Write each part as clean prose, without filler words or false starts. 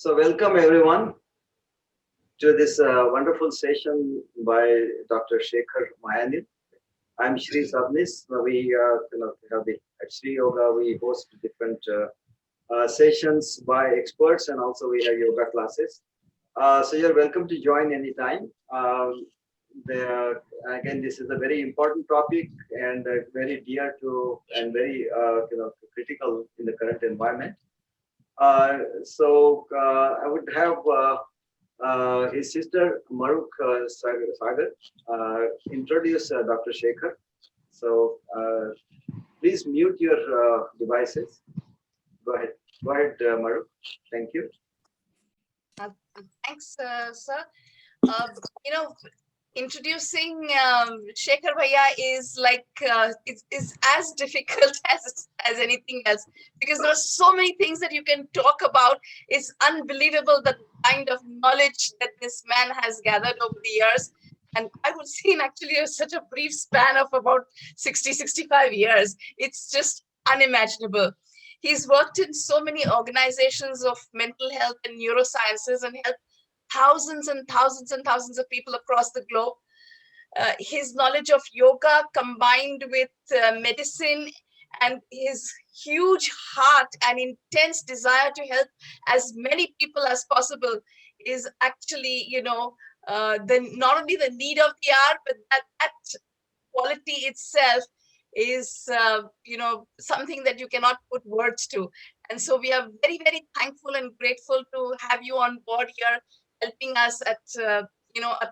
So welcome everyone to this wonderful session by Dr. Shekhar Mayanil. I'm Shri Sabnis. We have the at Shri Yoga. We host different sessions by experts, and also we have yoga classes. So you're welcome to join anytime. The, Again, this is a very important topic and very dear to and very critical in the current environment. I would have his sister Maruk Sagar introduce Dr. Shekhar. So please mute your devices. Go ahead. Go ahead, Maruk. Thank you. Thanks, sir. Uh, you know, Introducing Shekhar Bhaiya is like is as difficult as anything else, because there are so many things that you can talk about. It's unbelievable the kind of knowledge that this man has gathered over the years. And I would say in actually such a brief span of about 65 years. It's just unimaginable. He's worked in so many organizations of mental health and neurosciences and helped thousands and thousands and thousands of people across the globe. His knowledge of yoga combined with medicine and his huge heart and intense desire to help as many people as possible is actually, the not only the need of the hour, but that quality itself is, something that you cannot put words to. And so we are very, very thankful and grateful to have you on board here, helping us at, a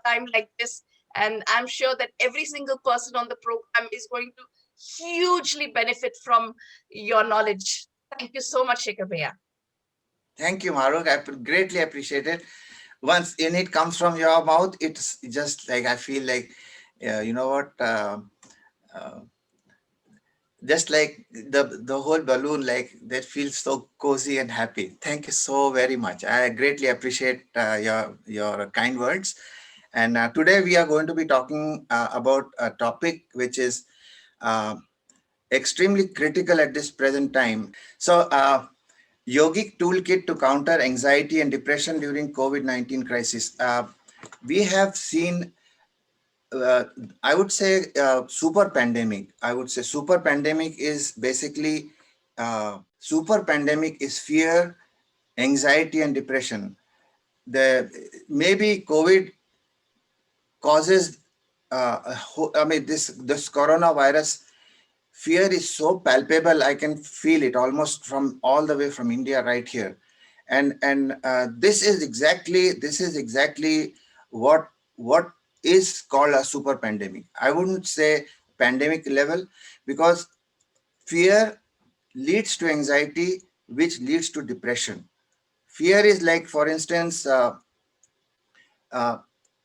time like this. And I'm sure that every single person on the program is going to hugely benefit from your knowledge. Thank you so much, Shekhar Bhaiya. Thank you, Maruk. I greatly appreciate it. Once it comes from your mouth, it's just like I feel like, you know what, uh, just like the whole balloon, like that feels so cozy and happy. Thank you so very much. I greatly appreciate your kind words. And today we are going to be talking about a topic which is uh, extremely critical at this present time. So, yogic toolkit to counter anxiety and depression during COVID-19 crisis. We have seen, I would say, super pandemic. I would say super pandemic is basically, super pandemic is fear, anxiety, and depression. The maybe COVID causes, I mean, this coronavirus fear is so palpable. I can feel it almost from all the way from India right here. And this is exactly what is called a super pandemic. I wouldn't say pandemic level, because fear leads to anxiety, which leads to depression. Fear is like, for instance, uh,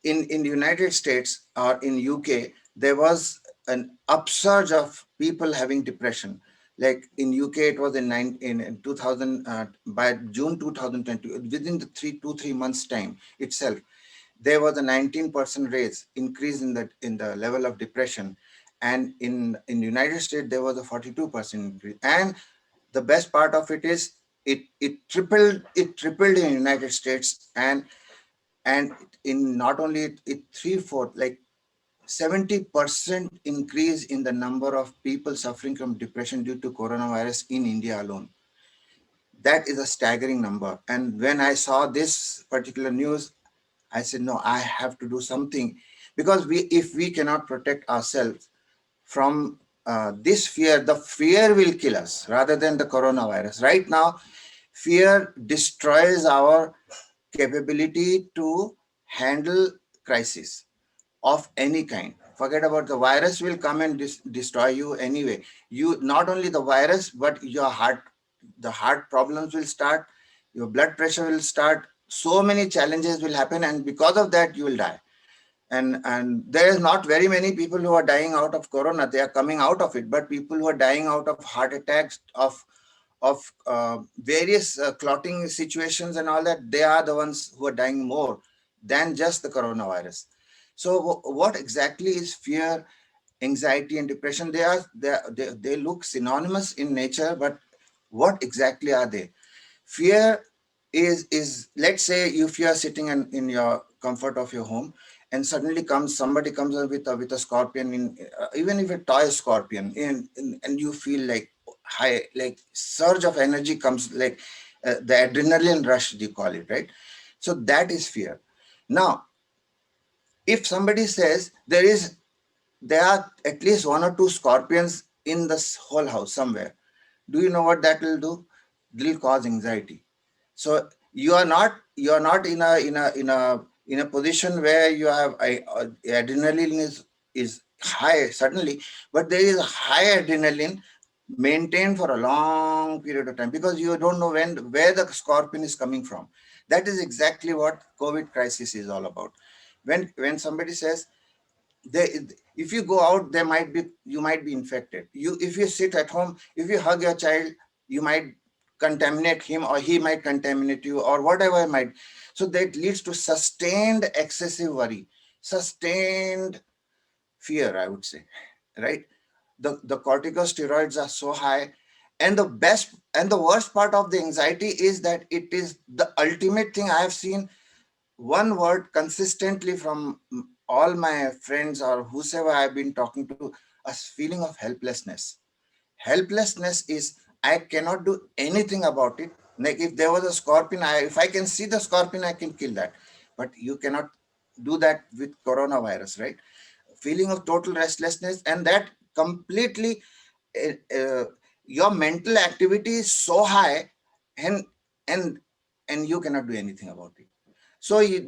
in the United States or in UK, there was an upsurge of people having depression. Like in UK, it was in 2000, by June 2020, within the 3 months time itself, there was a 19% raise increase in the level of depression, and in the United States there was a 42% increase. And the best part of it is it tripled in United States, and in not only it three-fourth, like 70% increase in the number of people suffering from depression due to coronavirus in India alone. That is a staggering number. And when I saw this particular news, I said, no, I have to do something, because if we cannot protect ourselves from this fear, the fear will kill us rather than the coronavirus. Right now, fear destroys our capability to handle crisis of any kind. Forget about the virus will come and destroy you anyway. You not only the virus, but your heart, the heart problems will start, your blood pressure will start. So many challenges will happen, and because of that, you will die. And there is not very many people who are dying out of corona. They are coming out of it, but people who are dying out of heart attacks, of various clotting situations and all that, they are the ones who are dying more than just the coronavirus. So what exactly is fear, anxiety, and depression? They look synonymous in nature, but what exactly are they? Fear is let's say if you are sitting in your comfort of your home, and suddenly somebody comes up with a scorpion, in even if a toy scorpion, and you feel like high, like surge of energy comes, like the adrenaline rush you call it, right? So that is fear. Now if somebody says there are at least one or two scorpions in this whole house somewhere, do you know what that will do? It will cause anxiety. So you are not in a position where you have adrenaline is high suddenly, but there is a high adrenaline maintained for a long period of time, because you don't know where the scorpion is coming from. That is exactly what COVID crisis is all about. When somebody says, they, if you go out, you might be infected. If you sit at home, if you hug your child, you might contaminate him, or he might contaminate you, or whatever might. So that leads to sustained excessive worry, sustained fear, I would say, right? The corticosteroids are so high, and the worst part of the anxiety is that it is the ultimate thing I have seen. One word consistently from all my friends or whosoever I've been talking to, a feeling of helplessness. Helplessness is, I cannot do anything about it. Like if there was a scorpion, if I can see the scorpion, I can kill that. But you cannot do that with coronavirus, right? Feeling of total restlessness, and that completely, uh, uh, your mental activity is so high, and and and you cannot do anything about it. So you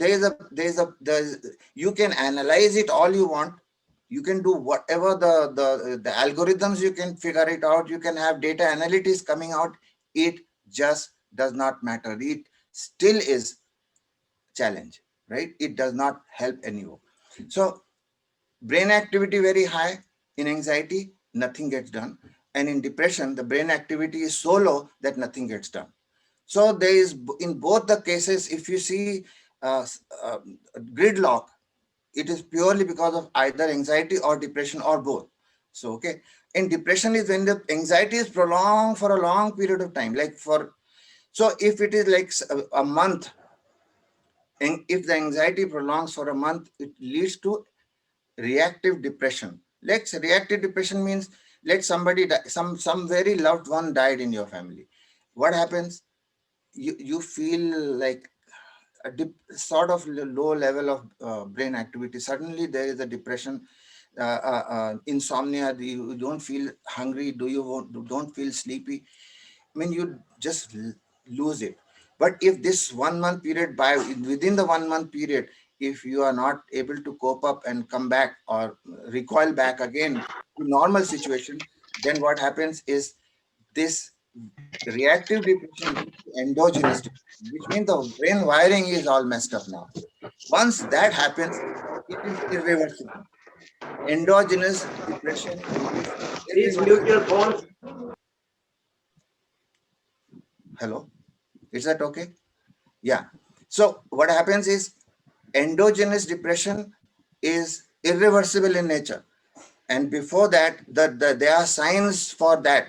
can analyze it all you want. You can do whatever the algorithms, you can figure it out. You can have data analytics coming out. It just does not matter. It still is challenge, right? It does not help anyone. So brain activity very high. In anxiety, nothing gets done. And in depression, the brain activity is so low that nothing gets done. So there is, in both the cases, if you see gridlock, it is purely because of either anxiety or depression or both. So, okay. And depression is when the anxiety is prolonged for a long period of time, so if it is like a month, and if the anxiety prolongs for a month, it leads to reactive depression. Reactive depression means, let somebody die, some very loved one died in your family. What happens? You feel like sort of low level of brain activity. Suddenly there is a depression, insomnia. You don't feel hungry. Don't feel sleepy. I mean, you just lose it. But if this 1 month period, within the 1 month period, if you are not able to cope up and come back or recoil back again to normal situation, then what happens is this reactive depression leads to endogenous depression, which means the brain wiring is all messed up now. Once that happens, it is irreversible. Endogenous depression, it is Please mute your irreversible. phone. Hello, is that okay? Yeah. So what happens is, endogenous depression is irreversible in nature. And before that, there are signs for that,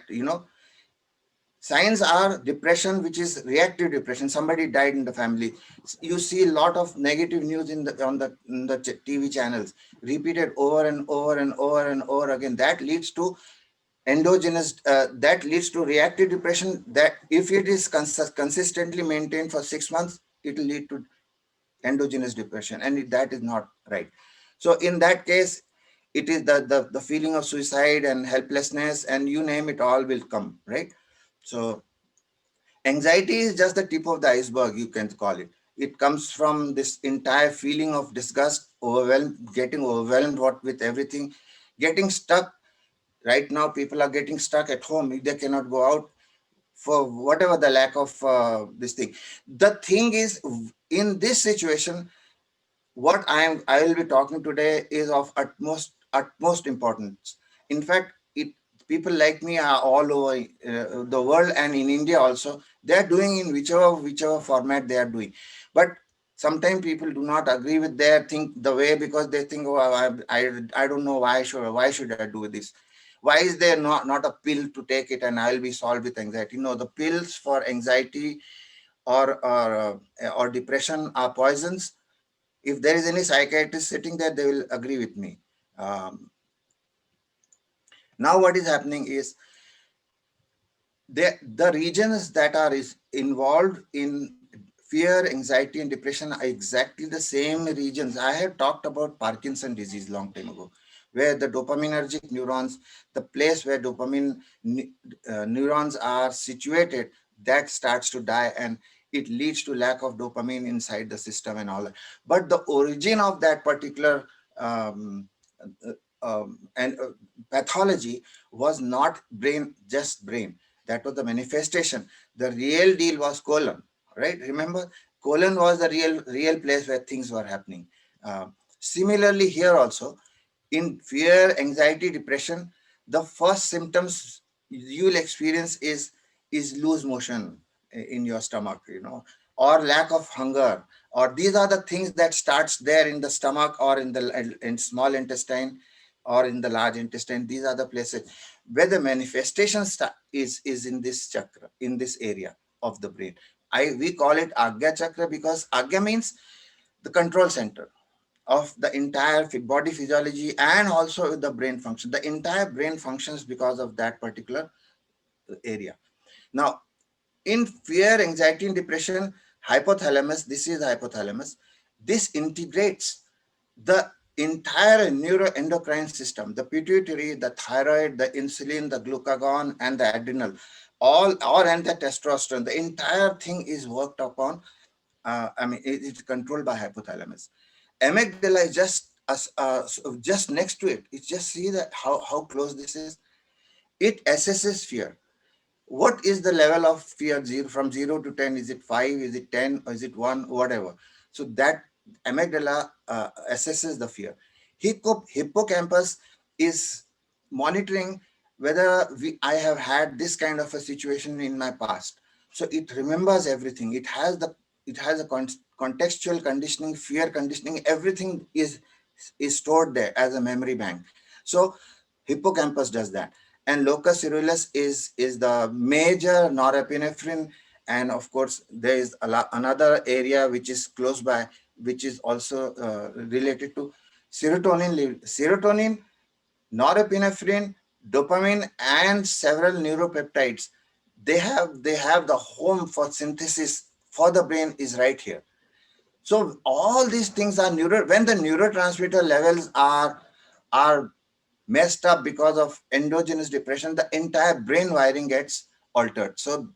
signs are depression, which is reactive depression. Somebody died in the family. You see a lot of negative news in the TV channels, repeated over and over and over and over again. That leads to that leads to reactive depression. That if it is consistently maintained for 6 months, it will lead to endogenous depression, and that is not right. So in that case, it is the feeling of suicide and helplessness, and you name it, all will come, right? So anxiety is just the tip of the iceberg, you can call it. It comes from this entire feeling of disgust, getting overwhelmed with everything, getting stuck. Right now, people are getting stuck at home. They cannot go out for whatever the lack of this thing. The thing is, in this situation, what I will be talking today is of utmost importance. In fact, people like me are all over the world, and in India also. They are doing in whichever format they are doing. But sometimes people do not agree with their think the way, because they think, oh, I don't know, why should I do this? Why is there not a pill to take it and I'll be solved with anxiety? No, the pills for anxiety or depression are poisons. If there is any psychiatrist sitting there, they will agree with me. Um, Now what is happening is the regions that are involved in fear, anxiety, and depression are exactly the same regions. I have talked about Parkinson disease long time ago, where the dopaminergic neurons, the place where dopamine neurons are situated, that starts to die, and it leads to lack of dopamine inside the system and all that. But the origin of that particular um, uh, and pathology was not brain, just brain. That was the manifestation. The real deal was colon, right? Remember, colon was the real place where things were happening. Similarly, here also, in fear, anxiety, depression, the first symptoms you'll experience is loose motion in your stomach, or lack of hunger, or these are the things that starts there in the stomach or in small intestine or in the large intestine. These are the places where the manifestation is in this chakra, in this area of the brain. We call it Agya chakra because Agya means the control center of the entire body physiology and also the brain function. The entire brain functions because of that particular area. Now, in fear, anxiety, and depression, hypothalamus, this is the hypothalamus, this integrates the entire neuroendocrine system, the pituitary, the thyroid, the insulin, the glucagon, and the adrenal, and the testosterone. The entire thing is worked upon. It's controlled by hypothalamus. Amygdala is just next to it. It's just see that how close this is. It assesses fear. What is the level of fear? From 0 to 10? Is it 5? Is it 10? Or is it 1? Whatever. So that amygdala assesses the fear. Hippocampus is monitoring whether I have had this kind of a situation in my past. So it remembers everything. It has a contextual conditioning, fear conditioning. Everything is stored there as a memory bank. So hippocampus does that, and locus coeruleus is the major norepinephrine. And of course there is another area which is close by, which is also related to serotonin, norepinephrine, dopamine, and several neuropeptides. They have the home for synthesis for the brain is right here. So all these things are when the neurotransmitter levels are messed up because of endogenous depression, the entire brain wiring gets altered. So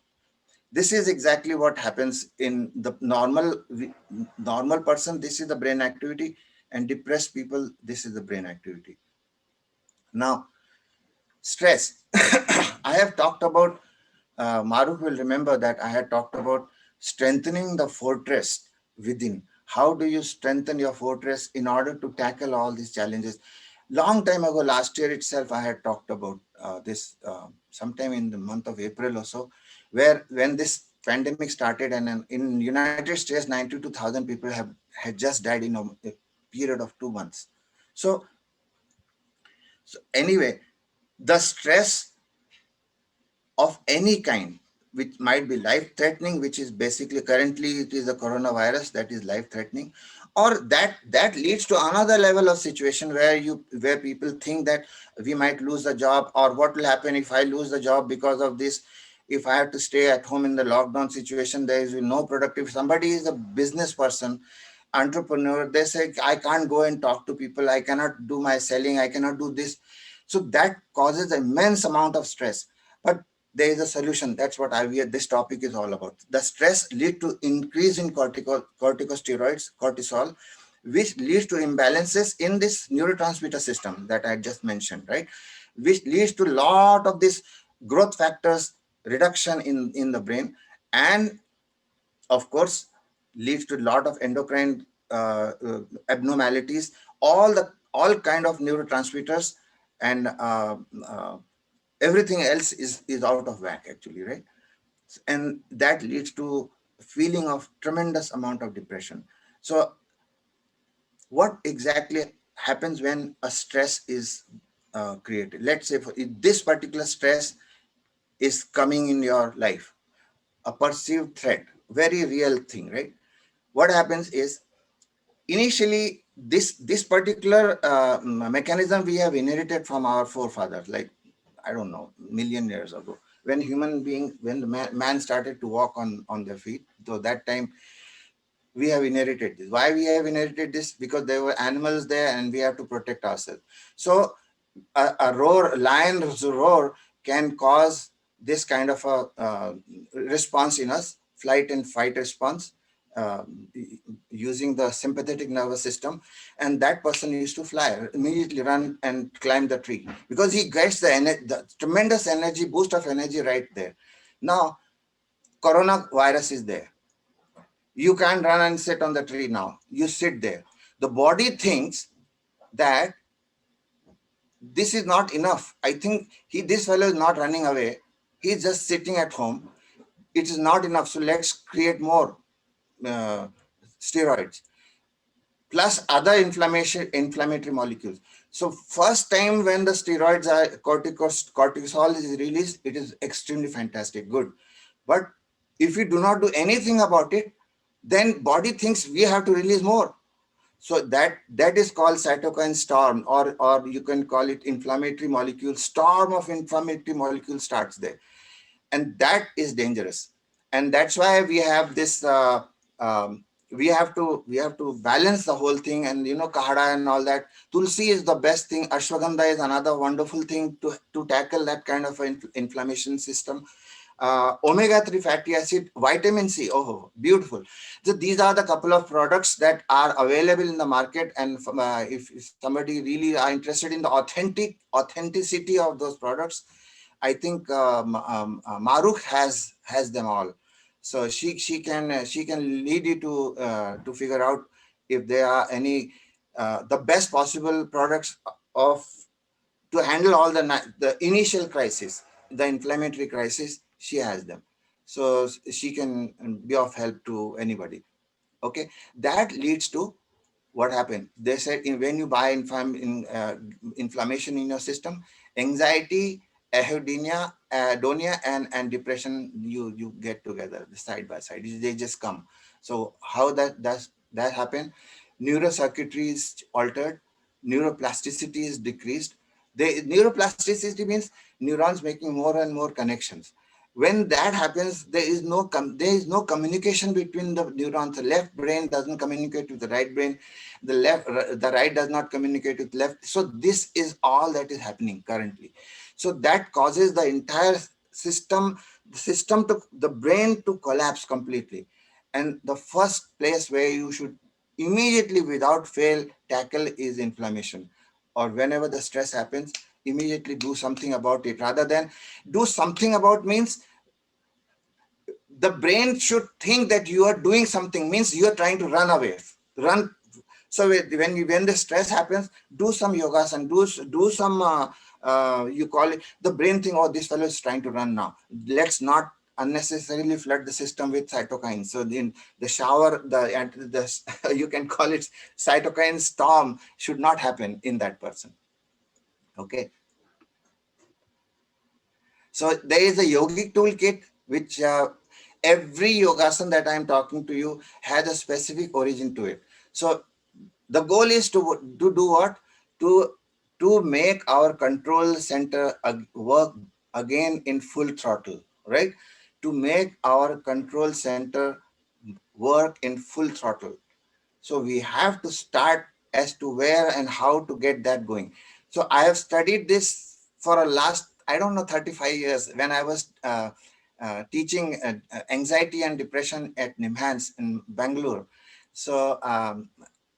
this is exactly what happens in the normal person. This is the brain activity, and depressed people, this is the brain activity. Now, stress. I have talked about, Maruk will remember that I had talked about strengthening the fortress within. How do you strengthen your fortress in order to tackle all these challenges? Long time ago, last year itself, I had talked about this sometime in the month of April or so, where when this pandemic started, and in United States, 92,000 people had just died in a period of 2 months. So anyway, the stress of any kind, which might be life threatening, which is basically currently it is the coronavirus that is life threatening, or that leads to another level of situation where people think that we might lose the job, or what will happen if I lose the job because of this. If I have to stay at home in the lockdown situation, there is no productive. Somebody is a business person, entrepreneur, they say I can't go and talk to people, I cannot do my selling, I cannot do this. So that causes immense amount of stress. But there is a solution. That's what this topic is all about. The stress leads to increase in corticosteroids, cortisol, which leads to imbalances in this neurotransmitter system that I just mentioned, right? Which leads to lot of this growth factors reduction in the brain, and of course leads to a lot of endocrine abnormalities, all kind of neurotransmitters, and everything else is out of whack actually, right? And that leads to feeling of tremendous amount of depression. So what exactly happens when a stress is created? Let's say if this particular stress is coming in your life, a perceived threat. very real thing, right? What happens is, initially this particular mechanism we have inherited from our forefathers, like, I don't know, million years ago, when when the man started to walk on their feet. So that time we have inherited this. Why we have inherited this? Because there were animals there and we have to protect ourselves. So a lion's roar can cause this kind of a response in us, flight and fight response, uh, using the sympathetic nervous system. And that person used to fly, immediately run and climb the tree, because he gets the tremendous energy, boost of energy right there. Now, coronavirus is there. You can't run and sit on the tree now. You sit there. The body thinks that this is not enough. I think this fellow is not running away. He's just sitting at home. It is not enough. So let's create more uh, steroids plus other inflammatory molecules. So first time when the steroids are cortisol is released, it is extremely fantastic, good. But if we do not do anything about it, then body thinks we have to release more. So that is called cytokine storm, or you can call it inflammatory molecule storm. Of inflammatory molecule starts there, and that is dangerous. And that's why we have this. We have to balance the whole thing, and kahada and all that. Tulsi is the best thing. Ashwagandha is another wonderful thing to tackle that kind of inflammation system. Omega-3 fatty acid, vitamin C. Oh, beautiful. So these are the couple of products that are available in the market. And if somebody really are interested in the authenticity of those products, I think Maruk has them all. So she can lead you to figure out if there are any the best possible products of to handle all the initial crisis, the inflammatory crisis. She has them, so she can be of help to anybody. Okay, that leads to what happened. They said, when you buy inflammation in your system, anxiety, adonia, and depression, you get together side by side. They just come. So how that does that happen? Neurocircuitry is altered, neuroplasticity is decreased. Neuroplasticity means neurons making more and more connections. When that happens, there is no communication between the neurons. The left brain doesn't communicate with the right brain, the right does not communicate with left. So this is all that is happening currently. So that causes the entire system to the brain to collapse completely. And the first place where you should immediately, without fail, tackle is inflammation. Or whenever the stress happens, immediately do something about it. Rather than do something about means, the brain should think that you are doing something, means you are trying to run away, run. So when the stress happens, do some yogas and do some you call it, the brain thing, oh, this fellow is trying to run now, let's not unnecessarily flood the system with cytokines. So in the shower, the you can call it cytokine storm, should not happen in that person. Okay, so there is a yogic toolkit, which every yogasana that I am talking to you has a specific origin to it. So the goal is to do what? To make our control center work again in full throttle, right? To make our control center work in full throttle. So we have to start as to where and how to get that going. So I have studied this for a last, I don't know, 35 years, when I was teaching anxiety and depression at NIMHANS in Bangalore. So I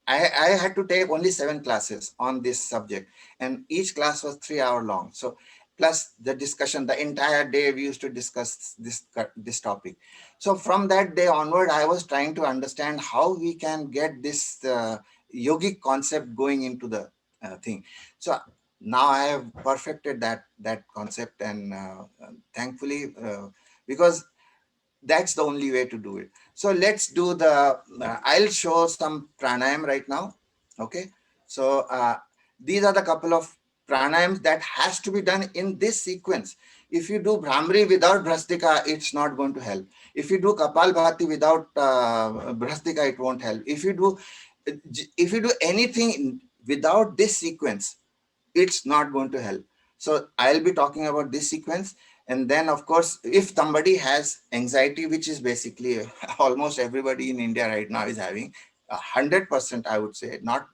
had to take only 7 classes on this subject, and each class was 3 hours long. So plus the discussion, the entire day we used to discuss this topic. So from that day onward, I was trying to understand how we can get this yogic concept going into the thing. So now I have perfected that concept, and thankfully, because that's the only way to do it. So let's do I'll show some pranayam right now. Okay. So these are the couple of pranayams that has to be done in this sequence. If you do Brahmari without Bhrastika, it's not going to help. If you do Kapalbhati without Bhrastika, it won't help. If you do anything without this sequence, it's not going to help. So I'll be talking about this sequence. And then, of course, if somebody has anxiety, which is basically almost everybody in India right now is having, 100%, I would say, not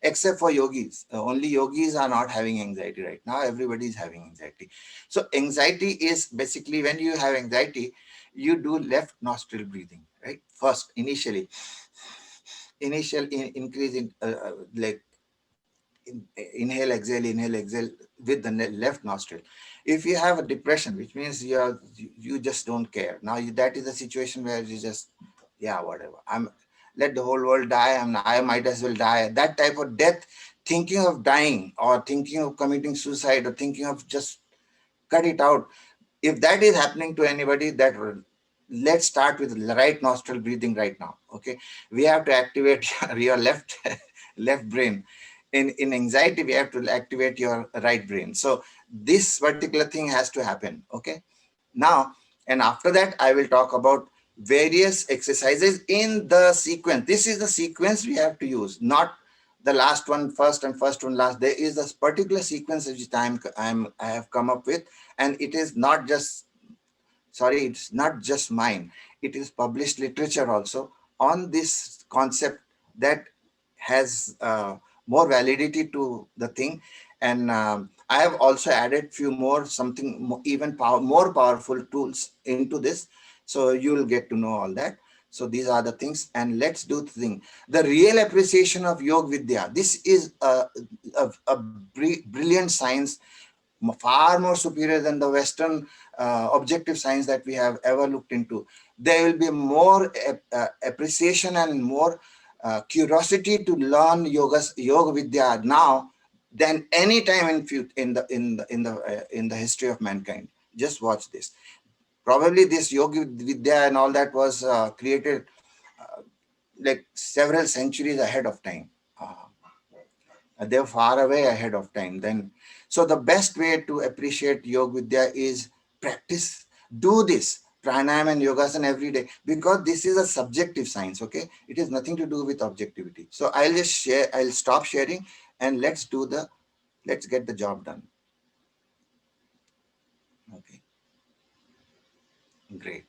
except for yogis. Only yogis are not having anxiety right now. Everybody is having anxiety. So anxiety is basically, when you have anxiety, you do left nostril breathing, right? First, initial increase in like inhale, exhale with the left nostril. If you have a depression, which means you just don't care. Now that is a situation where you just, yeah, whatever. Let the whole world die. I might as well die. That type of death, thinking of dying or thinking of committing suicide or thinking of just cut it out. If that is happening to anybody, let's start with right nostril breathing right now. Okay, we have to activate your left brain. In anxiety, we have to activate your right brain. So this particular thing has to happen. Okay, now, and after that, I will talk about various exercises in the sequence. This is the sequence we have to use, not the last one first and first one last. There is a particular sequence which I have come up with, and it is not just, sorry, it's not just mine. It is published literature also on this concept that has more validity to the thing. And I have also added few more, even more powerful tools into this. So you will get to know all that. So these are the things, and let's do the thing. The real appreciation of Yoga Vidya. This is a brilliant science, far more superior than the Western objective science that we have ever looked into. There will be more appreciation and more curiosity to learn yoga vidya now than any time in the history of mankind. Just watch this. Probably this yoga vidya and all that was created like several centuries ahead of time. They're far away ahead of time. Then, so the best way to appreciate Yoga Vidya is practice, do this pranayama and yogasana every day, because this is a subjective science. Okay, it has nothing to do with objectivity. So I'll stop sharing, and let's get the job done. Okay, great.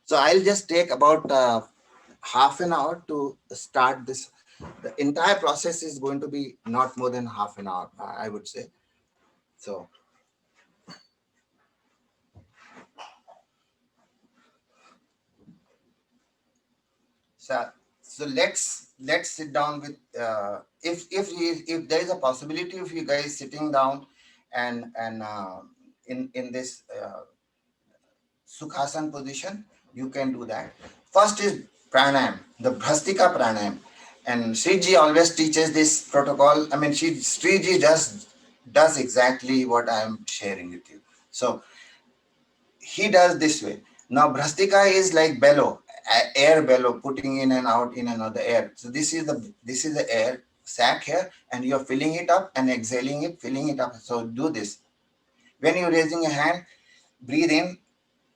So I'll just take about half an hour to start this. The entire process is going to be not more than half an hour, I would say. So so let's sit down with if there is a possibility of you guys sitting down and in this Sukhasana position, you can do that. First is pranayam, the Bhrastika pranayam. And Sriji always teaches this protocol. I mean, Sriji does exactly what I am sharing with you. So he does this way. Now Bhrastika is like bellow, air bellow, putting in and out the air. So this is the air sac here, and you're filling it up and exhaling it, filling it up. So do this. When you're raising a hand, breathe in,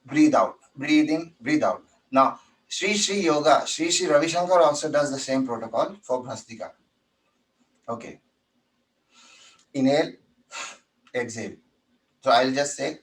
breathe out, breathe in, breathe out. Now, Sri Yoga, Sri Ravi Shankar also does the same protocol for Bhrastika. Okay. Inhale, exhale. So I'll just say,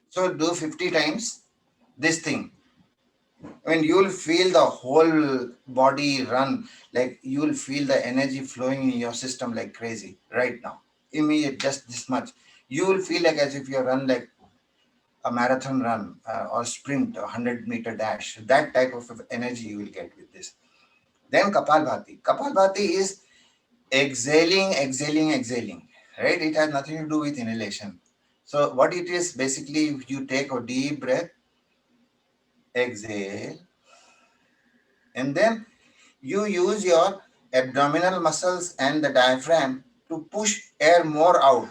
so do 50 times this thing. I mean, you'll feel the whole body run, like you'll feel the energy flowing in your system like crazy right now. Immediate, just this much. You will feel like as if you run like a marathon run or sprint, a 100-meter dash. That type of energy you will get with this. Then Kapalbhati. Kapalbhati is exhaling, exhaling, exhaling, right? It has nothing to do with inhalation. So what it is basically, you take a deep breath, exhale, and then you use your abdominal muscles and the diaphragm to push air more out.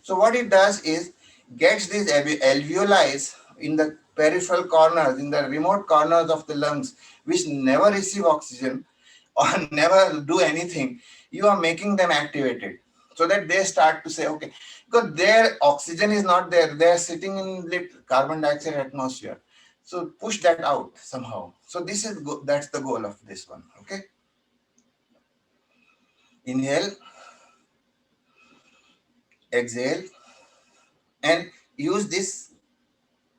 So what it does is gets these alveoli in the peripheral corners, in the remote corners of the lungs, which never receive oxygen or never do anything. You are making them activated so that they start to say, okay, because their oxygen is not there. They are sitting in lit carbon dioxide atmosphere. So push that out somehow. So this is that's the goal of this one. Okay. Inhale, exhale, and use this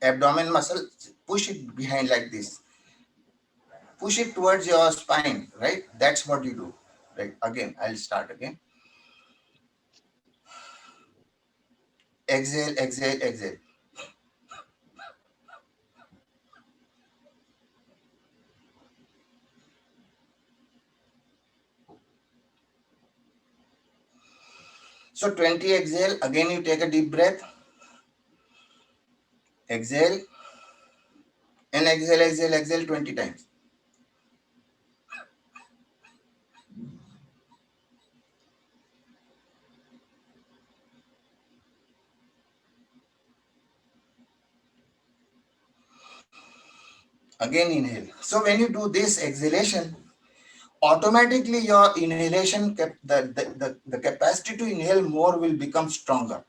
abdomen muscle, push it behind like this, push it towards your spine, right? That's what you do. Right, again, I'll start again. Exhale, exhale, exhale. So 20 exhale, again you take a deep breath, exhale, and exhale, exhale, exhale 20 times. Again inhale. So when you do this exhalation, automatically your inhalation, the capacity to inhale more will become stronger.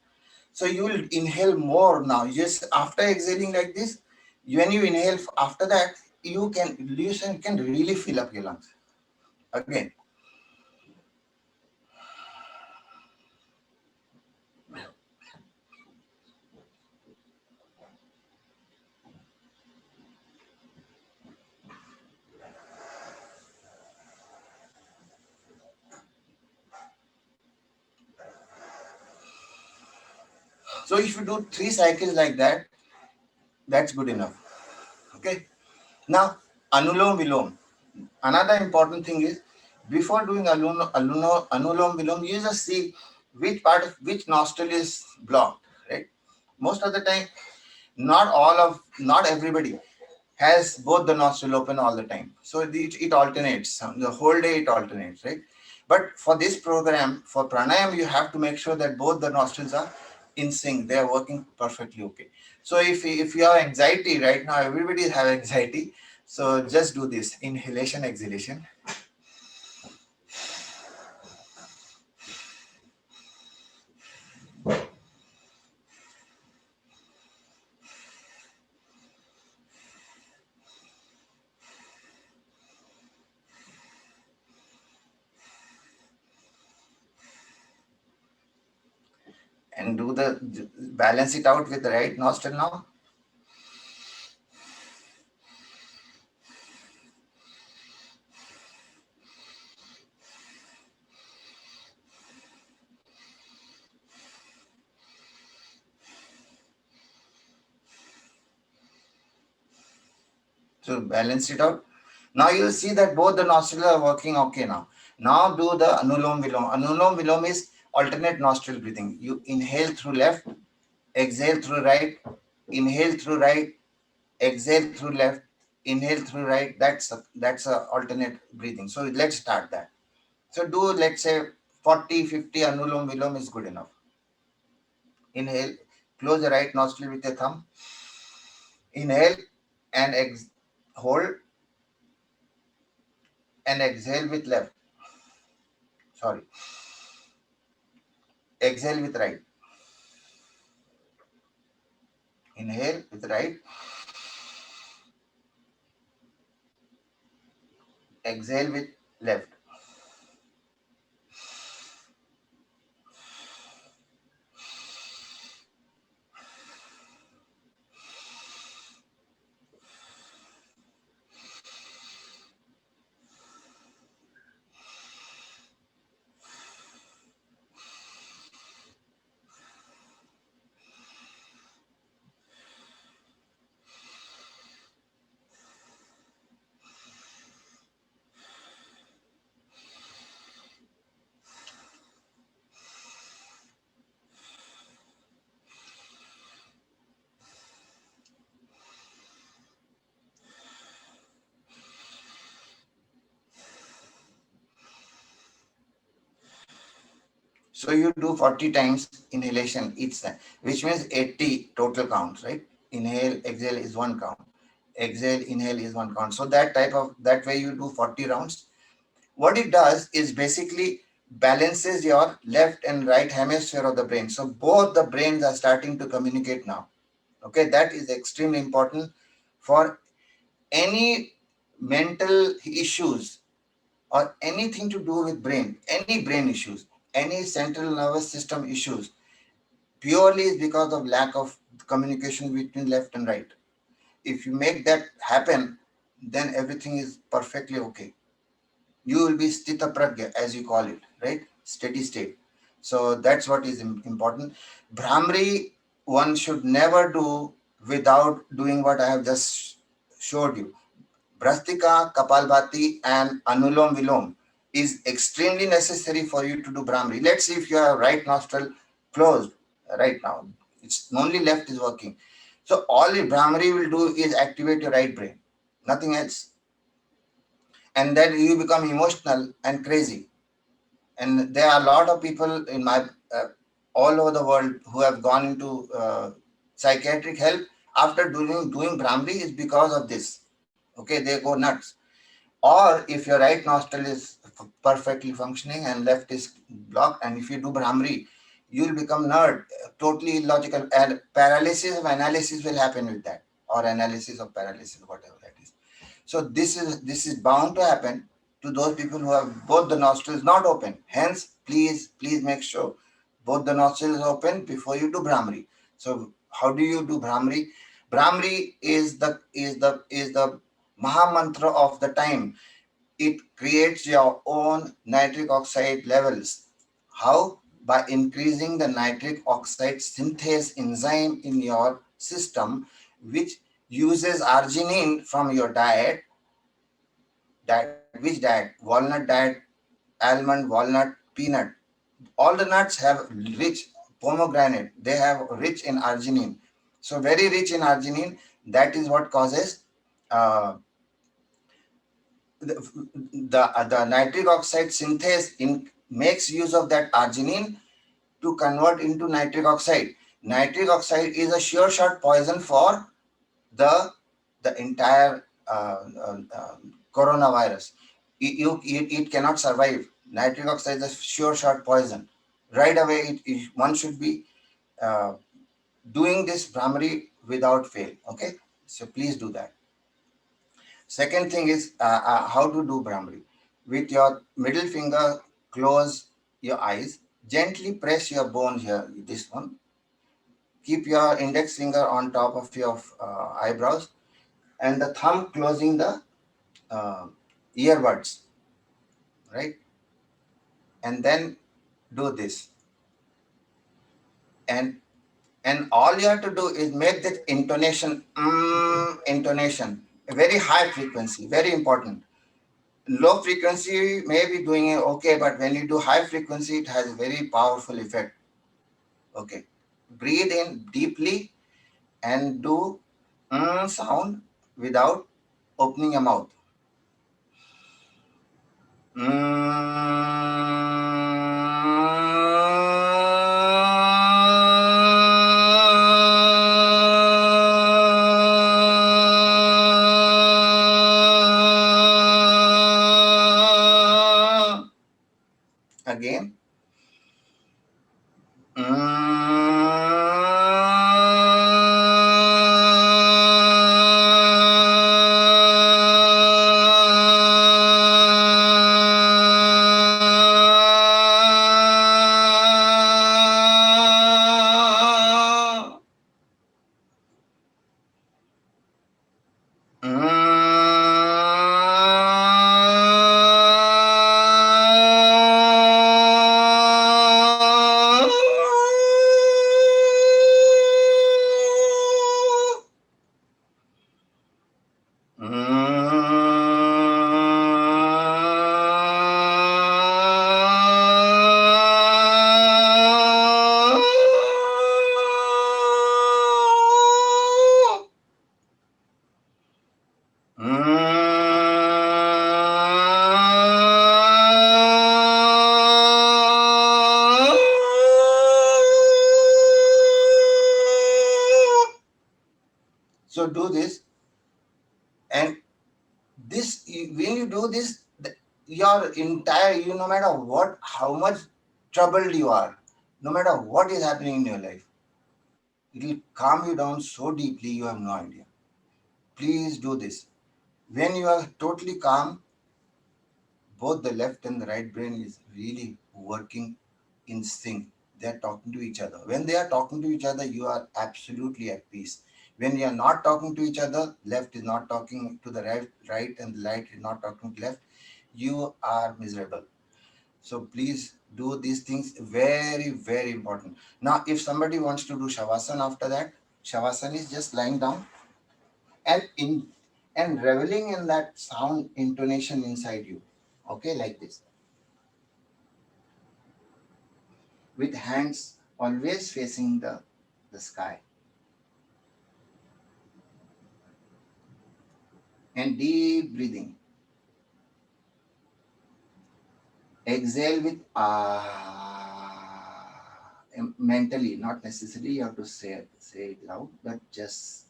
So you will inhale more now. Just after exhaling like this, when you inhale after that, you can really fill up your lungs. Again. So if you do 3 cycles like that, that's good enough. Okay. Now, Anulom Vilom. Another important thing is, before doing Anulom Vilom, you just see which nostril is blocked, right? Most of the time, not everybody has both the nostril open all the time. So it alternates. The whole day it alternates, right? But for this program, for pranayam, you have to make sure that both the nostrils are in sync. They are working perfectly okay. So if you have anxiety right now, everybody have anxiety. So just do this inhalation, exhalation. And do the balance it out with the right nostril now. So balance it out. Now you'll see that both the nostrils are working okay now. Now do the Anulom Vilom. Anulom Vilom is alternate nostril breathing. You inhale through left, exhale through right, inhale through right, exhale through left, inhale through right. That's a alternate breathing. So let's start that. So do, let's say, 40, 50 Anulom Vilom is good enough. Inhale, close the right nostril with your thumb. Inhale and hold and exhale with left. Sorry. Exhale with right. Inhale with right. Exhale with left. So you do 40 times inhalation each time, which means 80 total counts, right? Inhale, exhale is one count. Exhale, inhale is one count. So that way you do 40 rounds. What it does is basically balances your left and right hemisphere of the brain. So both the brains are starting to communicate now. Okay, that is extremely important for any mental issues or anything to do with brain, any brain issues, any central nervous system issues, purely is because of lack of communication between left and right. If you make that happen, then everything is perfectly okay. You will be sthita pragya, as you call it, right? Steady state. So that's what is important. Brahmari, one should never do without doing what I have just showed you. Brastika, Kapalbhati, and Anulom Vilom is extremely necessary for you to do Brahmari. Let's see if your right nostril closed right now. It's only left is working. So all the Brahmari will do is activate your right brain, nothing else. And then you become emotional and crazy. And there are a lot of people in my all over the world who have gone into psychiatric help after doing Brahmari is because of this. Okay, they go nuts. Or if your right nostril is perfectly functioning and left is blocked, and if you do Brahmari, you will become nerd, totally illogical, and paralysis of analysis will happen with that, or analysis of paralysis, whatever that is. So this is bound to happen to those people who have both the nostrils not open. Hence, please make sure both the nostrils open before you do Brahmari. So how do you do Brahmari? Brahmari is the Maha Mantra of the time. It creates your own nitric oxide levels. How? By increasing the nitric oxide synthase enzyme in your system, which uses arginine from your diet. Which diet? Walnut diet, almond, walnut, peanut. All the nuts have rich pomegranate. They have rich in arginine. So very rich in arginine. That is what causes the, the nitric oxide synthase makes use of that arginine to convert into nitric oxide. Nitric oxide is a sure shot poison for the entire coronavirus. It cannot survive. Nitric oxide is a sure shot poison. Right away, one should be uh, doing this Brahmari without fail. Okay, so please do that. Second thing is how to do Brahmari. With your middle finger, close your eyes. Gently press your bone here, this one. Keep your index finger on top of your eyebrows and the thumb closing the uh, earbuds, right? And then do this. And all you have to do is make that intonation, intonation, a very high frequency, very important. Low frequency may be doing it okay, but when you do high frequency, it has a very powerful effect. Okay. Breathe in deeply and do sound without opening your mouth. Again. your entire, no matter what, how much troubled you are, no matter what is happening in your life, it will calm you down so deeply you have no idea. Please do this. When you are totally calm, both the left and the right brain is really working in sync. They are talking to each other. When they are talking to each other, you are absolutely at peace. When you are not talking to each other, left is not talking to the right, and the right is not talking to left, you are miserable. So please do these things. Very, very important. Now, if somebody wants to do Shavasana after that, Shavasana is just lying down and in and reveling in that sound intonation inside you. Okay, like this. With hands always facing the sky. And deep breathing. Exhale with ah. Mentally, not necessarily you have to say it loud, but just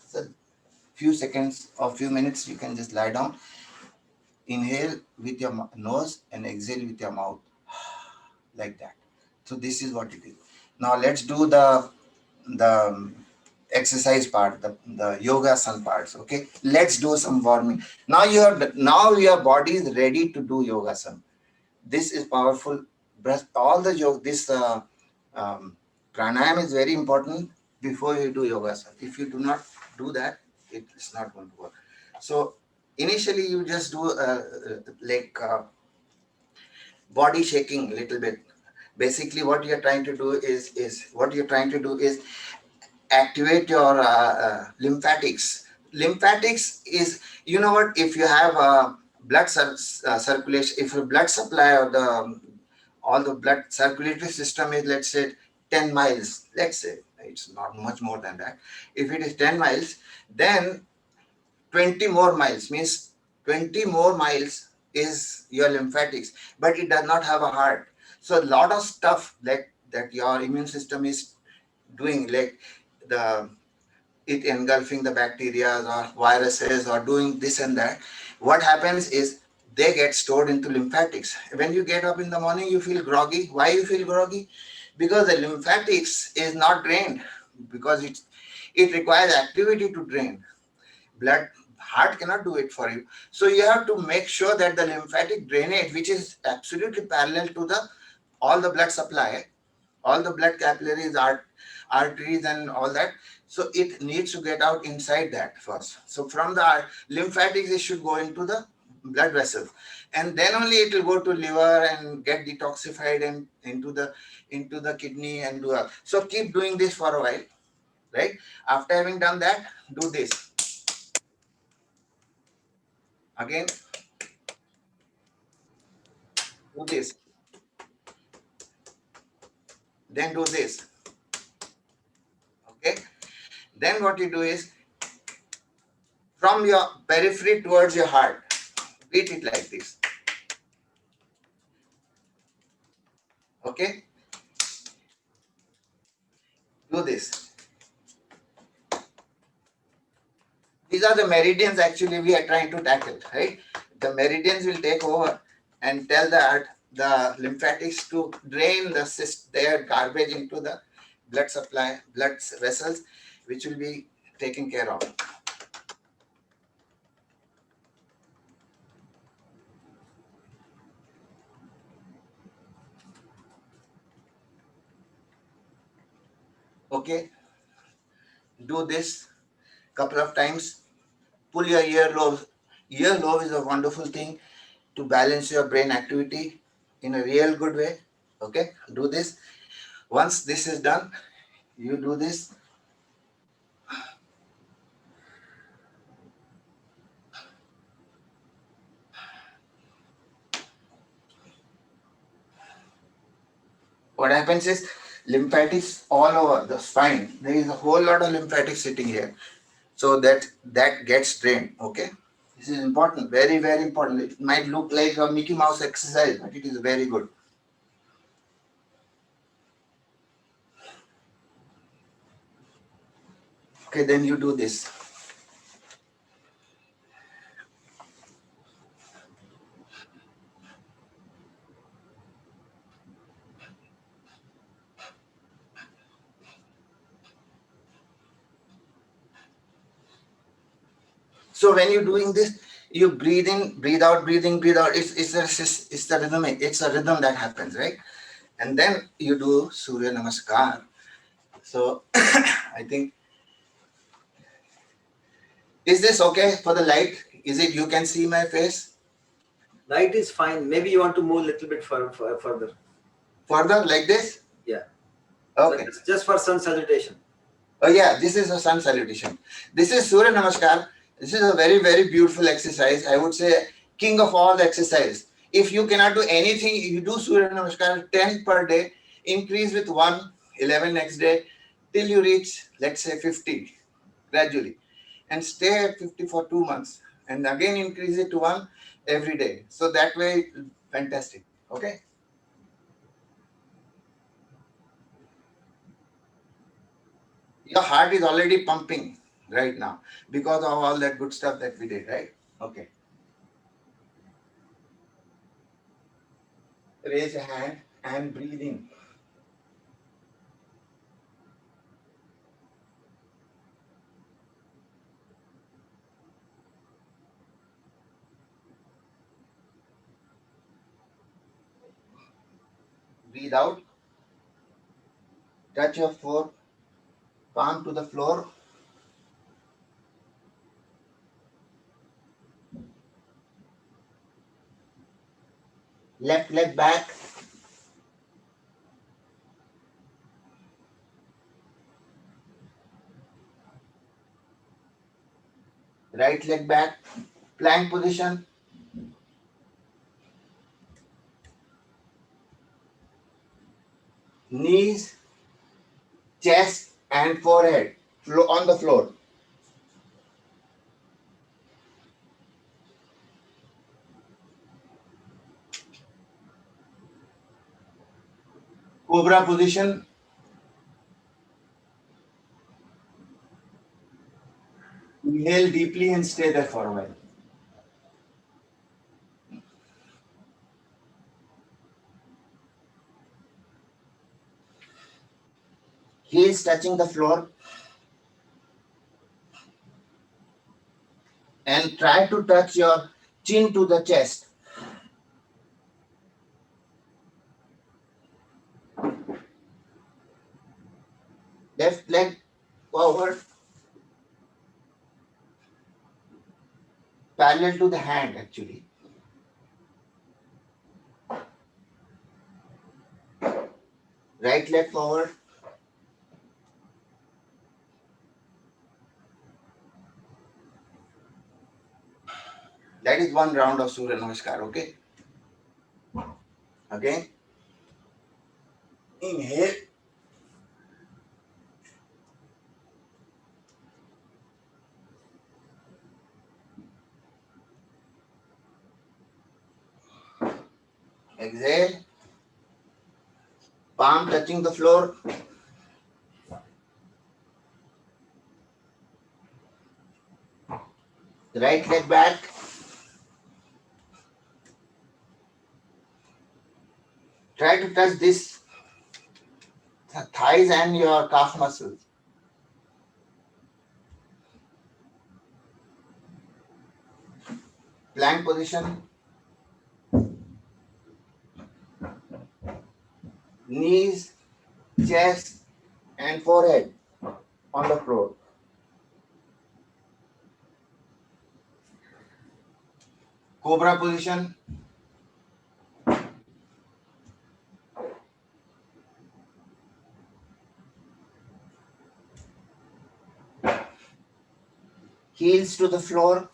so few seconds or few minutes you can just lie down. Inhale with your nose and exhale with your mouth, like that. So this is what it is. Now let's do the exercise part, the yoga sun parts. Okay, let's do some warming. Now your body is ready to do yoga sun. This is powerful. Breath, all the yoga, this um, pranayam is very important before you do yoga sun. If you do not do that, it is not going to work. So initially you just do body shaking a little bit. Basically what you're trying to do is activate your lymphatics. Lymphatics is, you know what, if you have circulation, if your blood supply or all the blood circulatory system is, let's say, 10 miles, let's say, it's not much more than that. If it is 10 miles, then 20 more miles means 20 more miles is your lymphatics, but it does not have a heart. So a lot of stuff like that your immune system is doing, like the it engulfing the bacteria or viruses or doing this and that, what happens is they get stored into lymphatics. When you get up in the morning, you feel groggy. Why you feel groggy? Because the lymphatics is not drained, because it requires activity to drain blood. Heart cannot do it for you. So you have to make sure that the lymphatic drainage, which is absolutely parallel to the all the blood supply, all the blood capillaries, arteries and all that, so it needs to get out inside that first. So from the lymphatics, it should go into the blood vessels, and then only it will go to liver and get detoxified and into the kidney and do all. So keep doing this for a while, right? After having done that, do this again, do this, then do this. Okay, then what you do is, from your periphery towards your heart, beat it like this. Okay, do this. These are the meridians actually we are trying to tackle, right? The meridians will take over and tell the lymphatics to drain their garbage into the blood supply, blood vessels, which will be taken care of. Okay, do this couple of times. Pull your earlobes. Earlobe is a wonderful thing to balance your brain activity in a real good way. Okay, do this. Once this is done, you do this. What happens is, lymphatics all over the spine. There is a whole lot of lymphatics sitting here. So that gets drained. Okay. This is important, very, very important. It might look like a Mickey Mouse exercise, but it is very good. Okay, then you do this. So when you're doing this, you breathe in, breathe out, breathing, breathe out. It's the rhythmic. It's a rhythm that happens, right? And then you do Surya Namaskar. So I think, is this okay for the light? Is it, you can see my face? Light is fine. Maybe you want to move a little bit further. Further, like this? Yeah. Okay. Just for sun salutation. Oh yeah, this is a sun salutation. This is Surya Namaskar. This is a very, very beautiful exercise. I would say king of all the exercise. If you cannot do anything, you do Surya Namaskar 10 per day, increase with 1, 11 next day, till you reach, let's say 50 gradually. And stay at 50 for 2 months. And again increase it to 1 every day. So that way, fantastic. Okay. Your heart is already pumping right now because of all that good stuff that we did, right? Okay. Raise your hand and breathe in. Breathe out. Touch your foot, palm to the floor. Left leg back. Right leg back. Plank position. Knees, chest, and forehead on the floor. Cobra position. Inhale deeply and stay there for a while. Heels touching the floor. And try to touch your chin to the chest. Left leg forward, parallel to the hand actually. Right leg forward. That is one round of Surya Namaskar, okay? Again. Inhale. Exhale. Palm touching the floor. Right leg back. Try to touch this thighs and your calf muscles. Plank position. Knees, chest, and forehead on the floor. Cobra position. Heels to the floor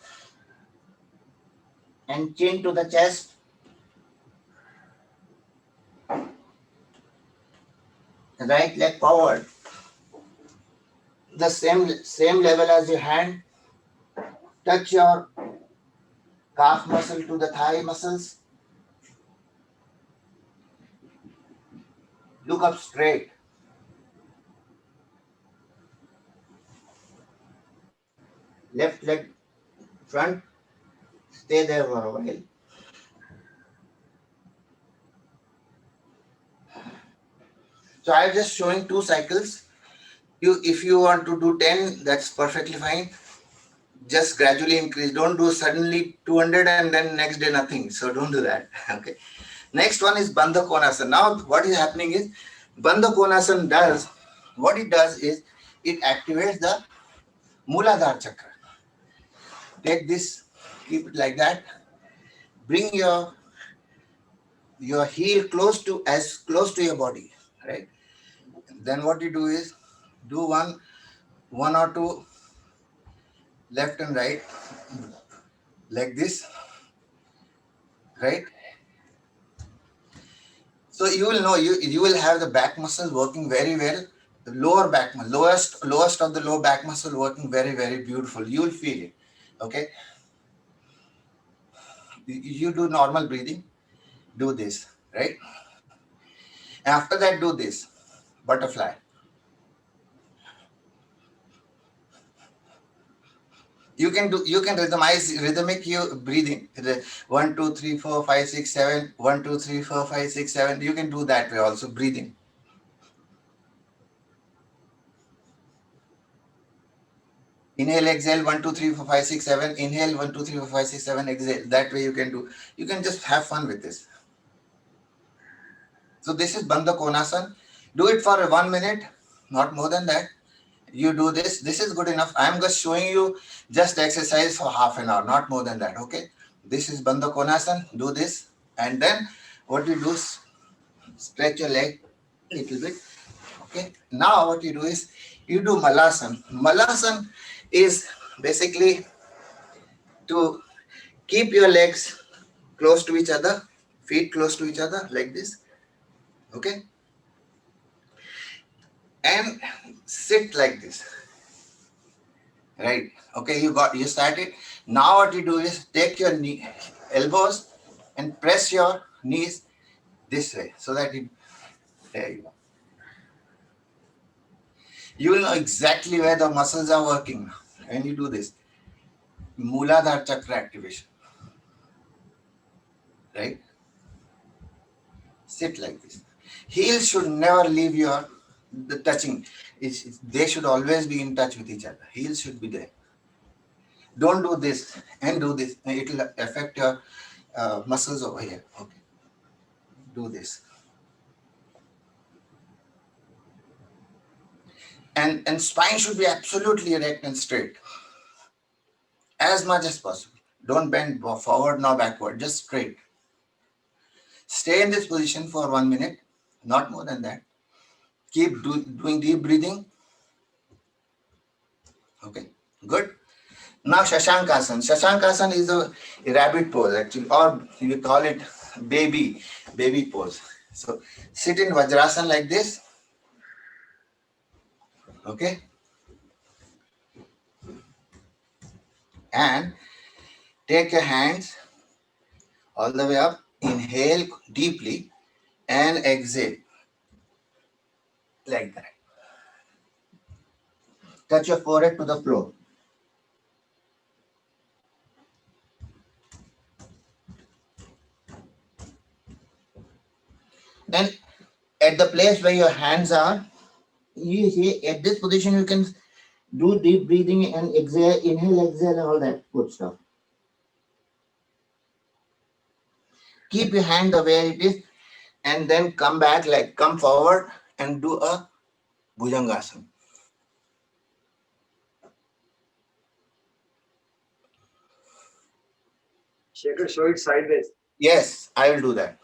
and chin to the chest. Right leg forward. The same level as your hand. Touch your calf muscle to the thigh muscles. Look up straight. left leg front, stay there for a while. So I'm just showing 2 cycles. If you want to do 10, that's perfectly fine. Just gradually increase. Don't do suddenly 200 and then next day nothing. So don't do that. Okay. Next one is Bandha Konasana. Now what is happening is Bandha Konasana does, what it does is it activates the Muladhara chakra. Take this, keep it like that. Bring your heel as close to your body, right? Then what you do is do one or two left and right like this, right? So you will know you will have the back muscle working very well. The lower back muscle, lowest of the lower back muscle working very beautiful. You will feel it. Okay. You do normal breathing. Do this, right? After that, do this butterfly. You can rhythmic you breathing. 1, 2, 3, 4, 5, 6, 7. 1, 2, 3, 4, 5, 6, 7. You can do that way also breathing. Inhale, exhale, 1, 2, 3, 4, 5, 6, 7. Inhale, 1, 2, 3, 4, 5, 6, 7. Exhale. That way you can do. You can just have fun with this. So this is Bandha Konasana. Do it for 1 minute, not more than that. You do this. This is good enough. I am just showing you just exercise for half an hour, not more than that. Okay. This is Bandha Konasana. Do this. And then what you do is stretch your leg a little bit. Okay. Now what you do is you do Malasana. Malasana is basically to keep your legs close to each other, feet close to each other like this. Okay. And sit like this. Right. Okay. You started. Now what you do is take your elbows and press your knees this way so that there you go. You will know exactly where the muscles are working when you do this. Muladhara chakra activation. Right? Sit like this. Heels should never leave the touching. They should always be in touch with each other. Heels should be there. Don't do this and do this. It will affect your muscles over here. Okay. Do this. And spine should be absolutely erect and straight. As much as possible. Don't bend forward nor backward. Just straight. Stay in this position for 1 minute. Not more than that. Keep doing deep breathing. Okay. Good. Now Shashankasana. Shashankasana is a rabbit pose actually, or you call it baby pose. So sit in Vajrasana like this. Okay. And take your hands all the way up. Inhale deeply and exhale like that. Touch your forehead to the floor. Then at the place where your hands are, you see at this position you can do deep breathing and exhale, inhale, exhale, and all that good stuff. Keep your hand where it is and then come back, like come forward and do a Bhujangasana. Shekhar, show it sideways. Yes, I will do that.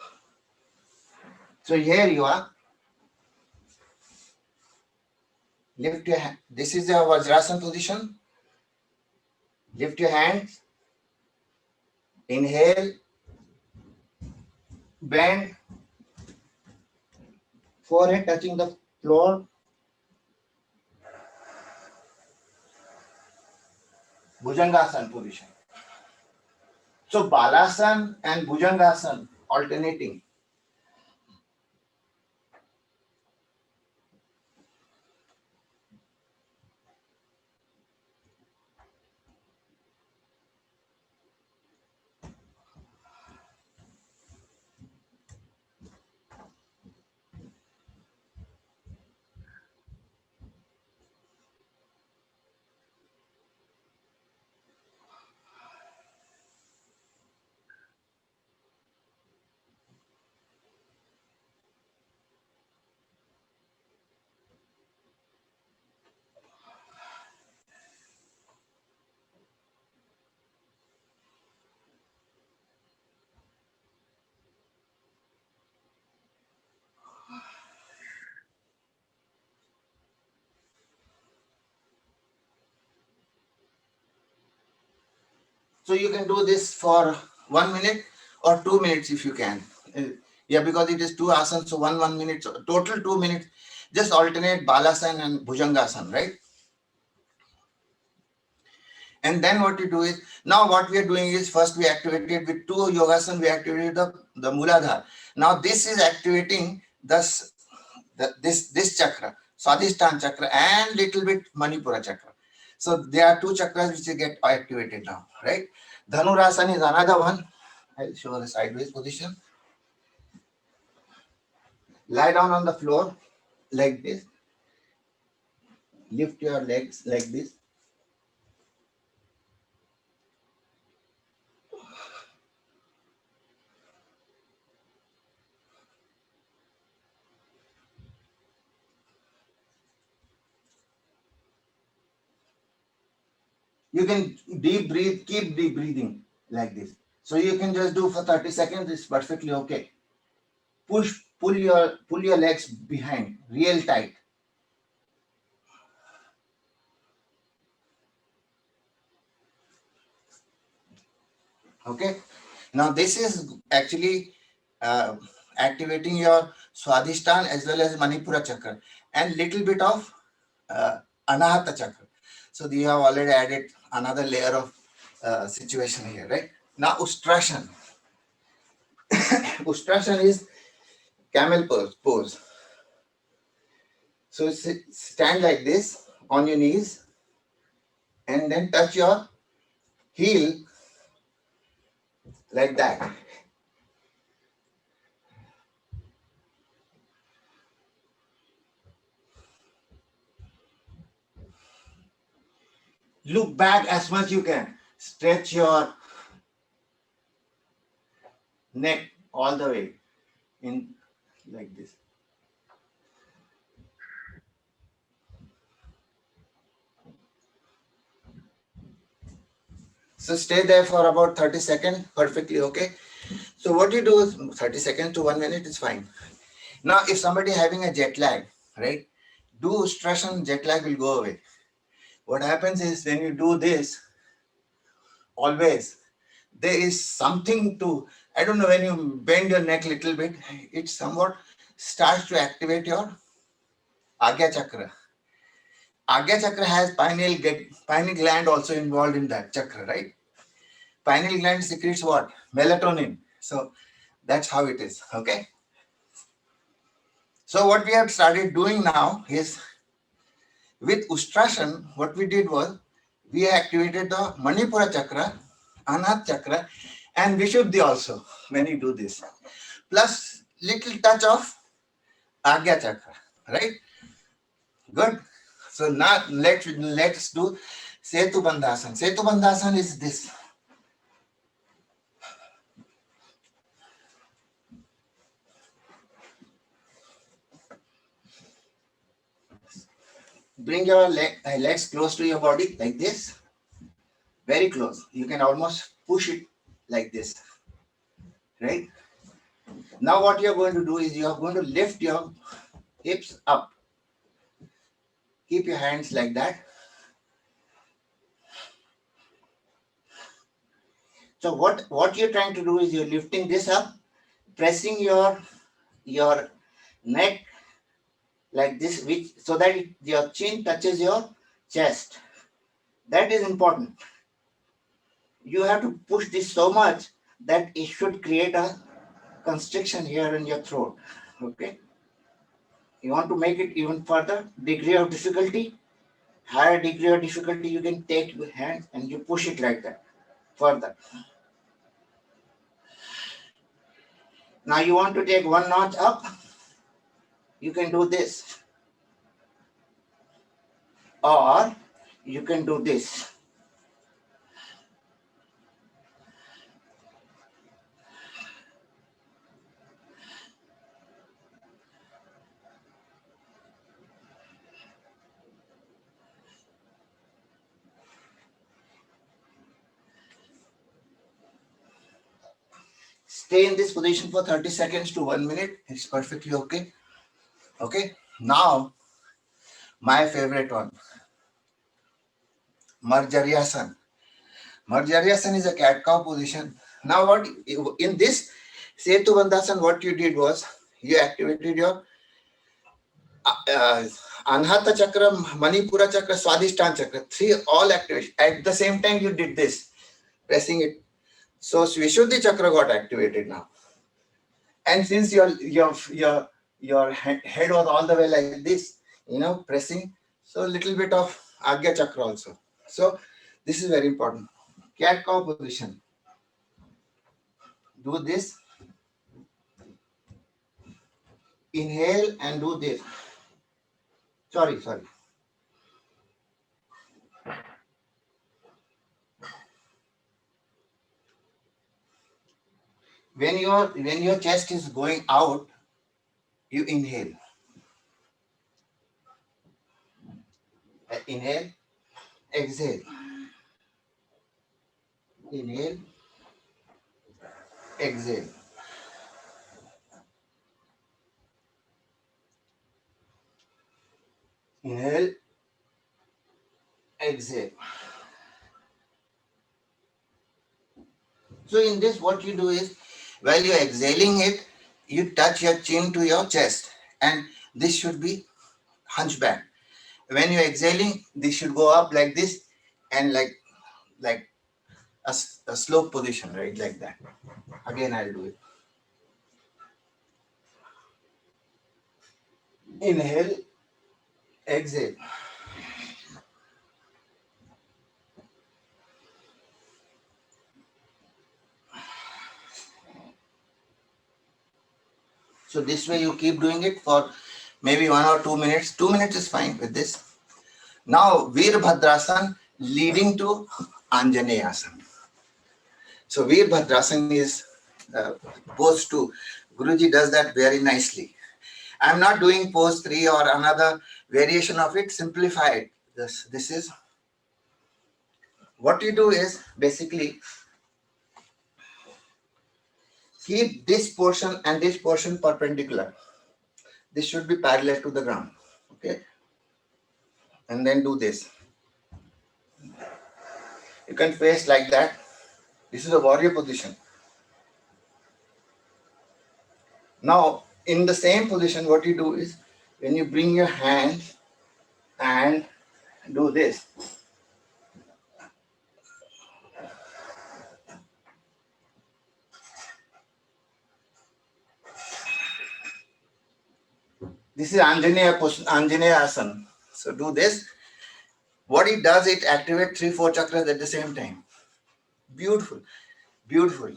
So here you are. Lift your hand. This is your Vajrasana position. Lift your hands. Inhale. Bend. Forehead touching the floor. Bhujangasana position. So Balasana and Bhujangasana alternating. So you can do this for 1 minute or 2 minutes if you can. Yeah, because it is 2 asanas, so 1 minute, so total 2 minutes. Just alternate Balasana and Bhujangasana, right? And then what you do is, now what we are doing is, first we activated with 2 yogasana, we activated the Muladhara. Now this is activating this chakra, Swadhisthana chakra, and little bit Manipura chakra. So there are 2 chakras which get activated now, right? Dhanurasana is another one. I'll show the sideways position. Lie down on the floor like this. Lift your legs like this. You can deep breathe, keep deep breathing like this. So you can just do for 30 seconds, it's perfectly okay. Pull your legs behind, real tight. Okay. Now this is actually activating your Swadhisthana as well as Manipura chakra and little bit of Anahata chakra. So you have already added another layer of situation here, right? Now Ustrasana. Ustrasana is camel pose. So stand like this on your knees and then touch your heel like that. Look back as much you can. Stretch your neck all the way in like this. So stay there for about 30 seconds, perfectly okay. So what you do is 30 seconds to 1 minute is fine. Now if somebody having a jet lag, right, do Ustrasana, jet lag will go away. What happens is when you do this, always, there is something to, I don't know, when you bend your neck a little bit, it somewhat starts to activate your Agya chakra. Agya chakra has pineal gland also involved in that chakra, right? Pineal gland secretes what? Melatonin. So that's how it is, okay? So what we have started doing now is, with Ustrasana, what we did was, we activated the Manipura chakra, Anahata chakra, and Vishuddhi also when you do this. Plus little touch of Agya chakra, right? Good. So now let's do Setu Bandhasana. Setu Bandhasana is this. Bring your legs close to your body like this. Very close. You can almost push it like this. Right? Now what you're going to do is you are going to lift your hips up. Keep your hands like that. So what you're trying to do is you're lifting this up, pressing your neck like this, which so that your chin touches your chest. That is important. You have to push this so much that it should create a constriction here in your throat. Okay. You want to make it even further, degree of difficulty, higher degree of difficulty, you can take your hand and you push it like that further. Now you want to take one notch up, you can do this. Or you can do this. Stay in this position for 30 seconds to 1 minute. It's perfectly okay. Okay. Now, my favorite one, Marjaryasana. Marjaryasan is a cat cow position. Now what in this Setu Bandhasan, what you did was you activated your Anhata Chakra, Manipura Chakra, Swadhisthana Chakra, three all activation. At the same time you did this, pressing it. So Vishuddhi Chakra got activated now. And since your head was all the way like this, pressing, so a little bit of Agya Chakra also. So this is very important. Cat cow position. Do this. Inhale and do this. Sorry. When your chest is going out, you inhale. Inhale, exhale. Inhale, exhale. Inhale, exhale. So in this, what you do is, while you're exhaling it, you touch your chin to your chest, and this should be hunchback. When you're exhaling, this should go up like this, and like a slope position, right? Like that. Again, I'll do it. Inhale, exhale. So this way you keep doing it for maybe 1 or 2 minutes. 2 minutes is fine with this. Now Veerbhadrasana leading to Anjaneyasana. So Veerbhadrasana is pose 2. Guruji does that very nicely. I'm not doing pose 3 or another variation of it. Simplify it. This is what you do is basically keep this portion and this portion perpendicular. This should be parallel to the ground. Okay. And then do this. You can face like that. This is a warrior position. Now, in the same position, what you do is when you bring your hands and do this. This is Anjaneya Asana. So do this. What it does, it activates 3-4 chakras at the same time. Beautiful. Beautiful.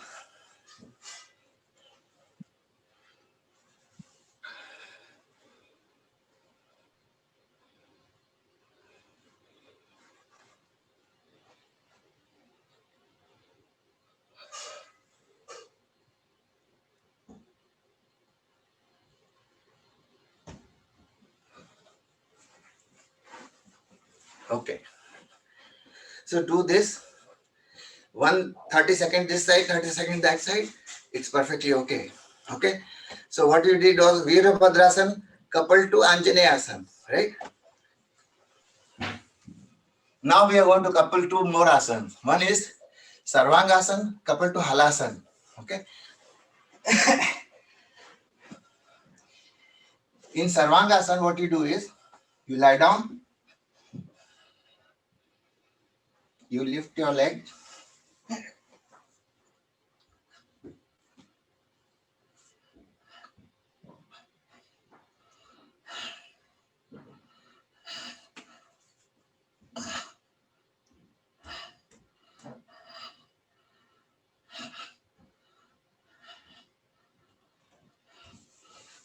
Okay. So do this. 30 seconds this side, 30 seconds that side. It's perfectly okay. Okay. So what you did was Veerbhadrasana coupled to Anjaneya Asana, right? Now we are going to couple 2 more asanas. One is Sarvangasana coupled to Halasana. Okay. In Sarvangasana, what you do is you lie down, you lift your leg,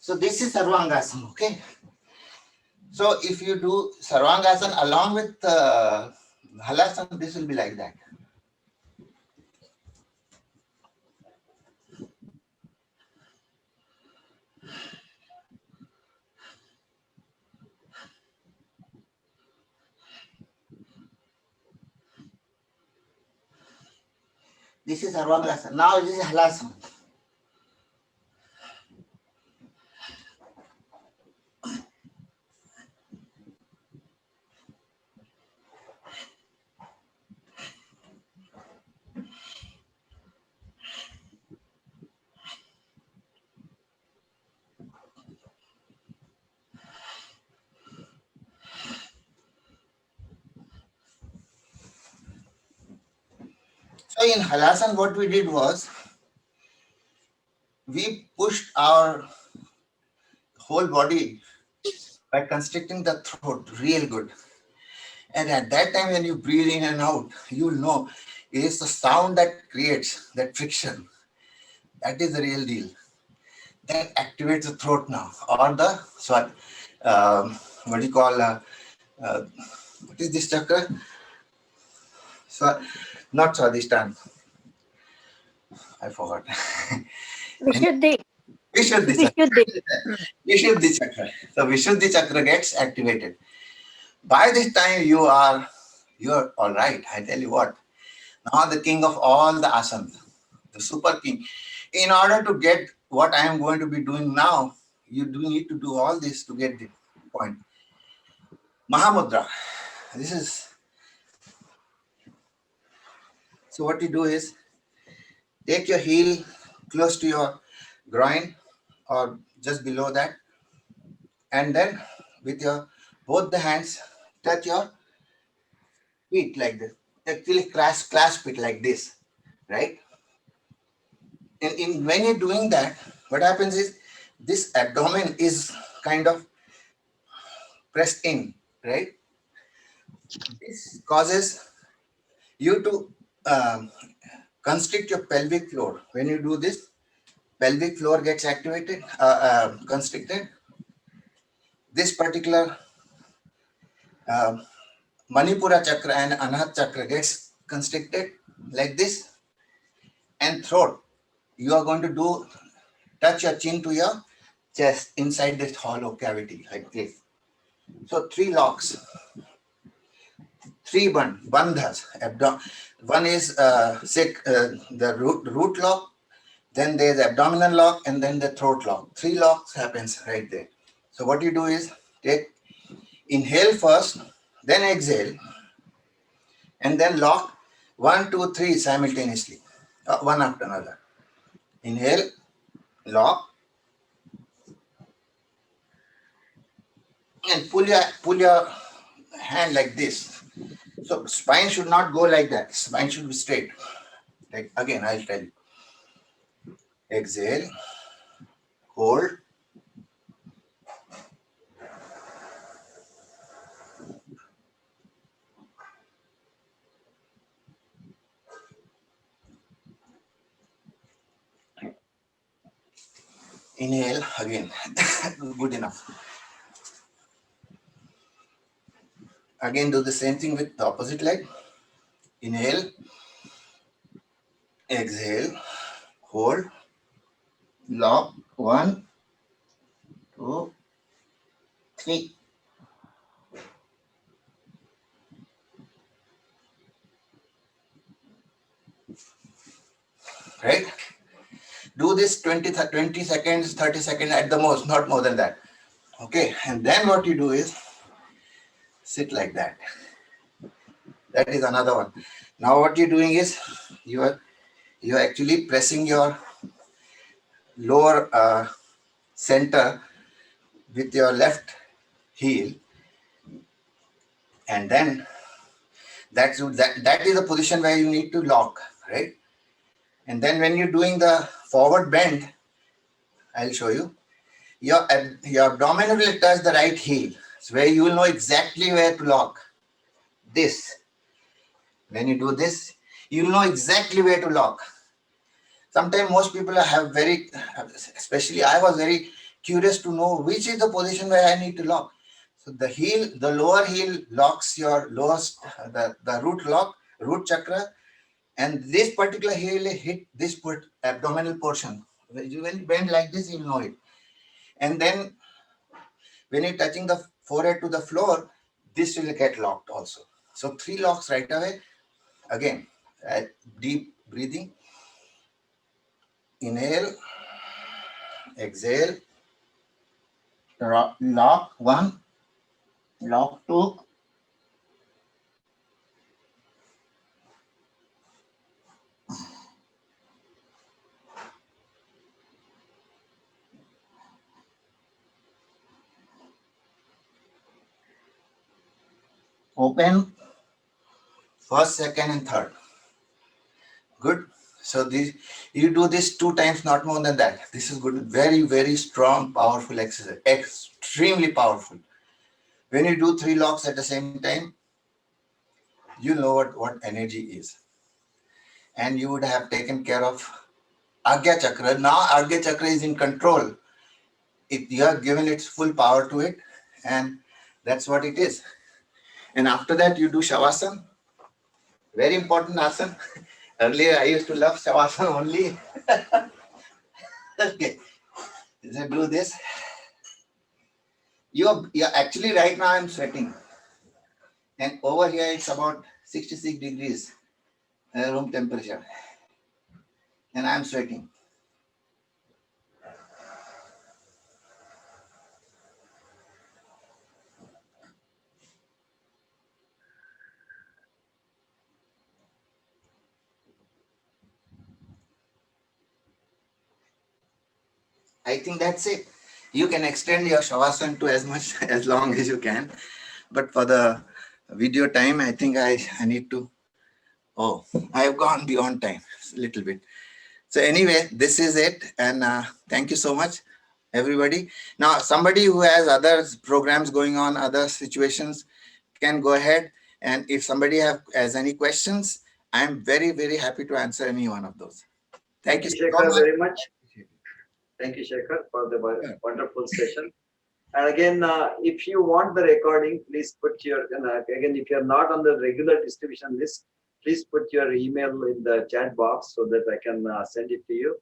so this is Sarvangasana, okay? So if you do Sarvangasana along with Halasana, this will be like that. This is Sarvangasana. Now this is Halasana. So in Halasana, what we did was we pushed our whole body by constricting the throat real good. And at that time, when you breathe in and out, you'll know it is the sound that creates that friction. That is the real deal. That activates the throat now, or the what do you call uh, what is this chakra? So, not Swadhisthana. I forgot. Vishuddhi. Vishuddhi chakra. Vishuddhi. Mm. Vishuddhi chakra. So Vishuddhi chakra gets activated. By this time you're all right. I tell you what. Now the king of all the asanas, the super king. In order to get what I am going to be doing now, you do need to do all this to get the point. Mahamudra. This is so what you do is take your heel close to your groin or just below that, and then with your both the hands touch your feet like this. Actually clasp it like this, right? And when you're doing that, what happens is this abdomen is kind of pressed in, right? This causes you to constrict your pelvic floor. When you do this, pelvic floor gets activated, constricted. This particular Manipura chakra and Anahata chakra gets constricted like this, and throat. You are going to do touch your chin to your chest inside this hollow cavity like this. So 3 locks, 3 bandhas. One is the root lock, then there's abdominal lock, and then the throat lock. 3 locks happens right there. So what you do is inhale first, then exhale, and then lock 1, 2, 3 simultaneously, one after another. Inhale, lock, and pull your hand like this. So spine should not go like that. Spine should be straight. Like again, I'll tell you. Exhale, hold, inhale again. Good enough. Again, do the same thing with the opposite leg. Inhale, exhale, hold, lock, 1, 2, 3. Right? Do this 20 seconds, 30 seconds at the most, not more than that. Okay, and then what you do is sit like that. That is another one. Now what you're doing is you're actually pressing your lower center with your left heel, and then that is the position where you need to lock, right? And then when you're doing the forward bend, I'll show you. Your abdomen will touch the right heel, so where you will know exactly where to lock. This. When you do this, you will know exactly where to lock. Sometimes most people have especially I was very curious to know which is the position where I need to lock. So the lower heel locks your lowest, the root chakra, and this particular heel hit this abdominal portion. When you bend like this, you'll know it. And then when you're touching the forehead to the floor, this will get locked also. So 3 locks right away. Again, deep breathing. Inhale, exhale, lock 1, lock 2, open, first, second, and third. Good. So you do this 2 times, not more than that. This is good. Very, very strong, powerful exercise. Extremely powerful. When you do 3 locks at the same time, you know what energy is. And you would have taken care of Agya Chakra. Now Agya Chakra is in control. You have given its full power to it, and that's what it is. And after that, you do Shavasana. Very important asana. Earlier, I used to love Shavasana only. Okay. So do this. You're actually right now I'm sweating. And over here it's about 66 degrees room temperature. And I'm sweating. I think that's it. You can extend your Shavasana to as much as long as you can. But for the video time, I think I need to. Oh, I have gone beyond time a little bit. So anyway, this is it. And thank you so much, everybody. Now, somebody who has other programs going on, other situations, can go ahead. And if somebody has any questions, I'm very, very happy to answer any one of those. Thank you so Shekhar, much. very much. Thank you, Shekhar, for the wonderful session. And again, if you want the recording, please put your, again, if you're not on the regular distribution list, please put your email in the chat box so that I can send it to you.